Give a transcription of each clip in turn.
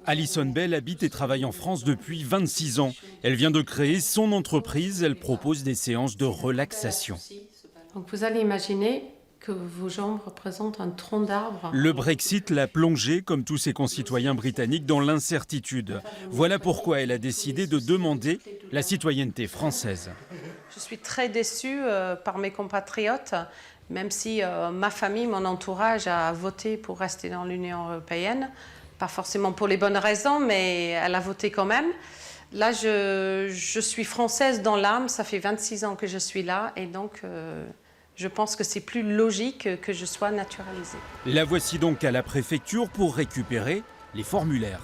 Alison Bell habite et travaille en France depuis 26 ans. Elle vient de créer son entreprise. Elle propose des séances de relaxation. Donc vous allez imaginer que vos jambes représentent un tronc d'arbre. Le Brexit l'a plongée, comme tous ses concitoyens britanniques, dans l'incertitude. Voilà pourquoi elle a décidé de demander la citoyenneté française. Je suis très déçue par mes compatriotes, même si ma famille, mon entourage a voté pour rester dans l'Union européenne. Pas forcément pour les bonnes raisons, mais elle a voté quand même. Là, je suis française dans l'âme, ça fait 26 ans que je suis là, et donc je pense que c'est plus logique que je sois naturalisée. La voici donc à la préfecture pour récupérer les formulaires.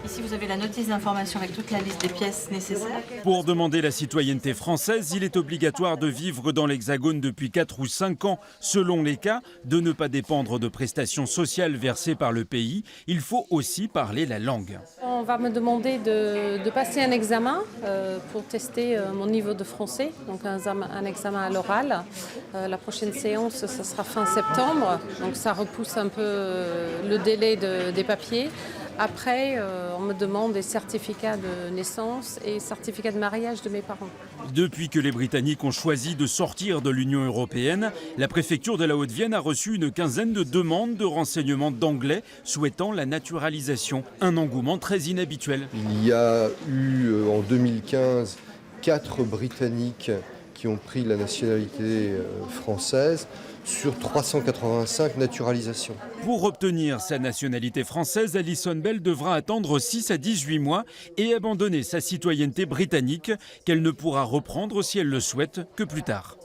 Ici, vous avez la notice d'information avec toute la liste des pièces nécessaires. Pour demander la citoyenneté française, il est obligatoire de vivre dans l'Hexagone depuis 4 ou 5 ans, selon les cas, de ne pas dépendre de prestations sociales versées par le pays. Il faut aussi parler la langue. On va me demander de passer un examen pour tester mon niveau de français, donc un examen à l'oral. La prochaine séance, ça sera fin septembre, donc ça repousse un peu le délai des papiers. Après, on me demande des certificats de naissance et certificats de mariage de mes parents. Depuis que les Britanniques ont choisi de sortir de l'Union européenne, la préfecture de la Haute-Vienne a reçu une quinzaine de demandes de renseignements d'anglais souhaitant la naturalisation. Un engouement très inhabituel. Il y a eu en 2015 4 Britanniques qui ont pris la nationalité française sur 385 naturalisations. Pour obtenir sa nationalité française, Alison Bell devra attendre 6 à 18 mois et abandonner sa citoyenneté britannique qu'elle ne pourra reprendre si elle le souhaite que plus tard.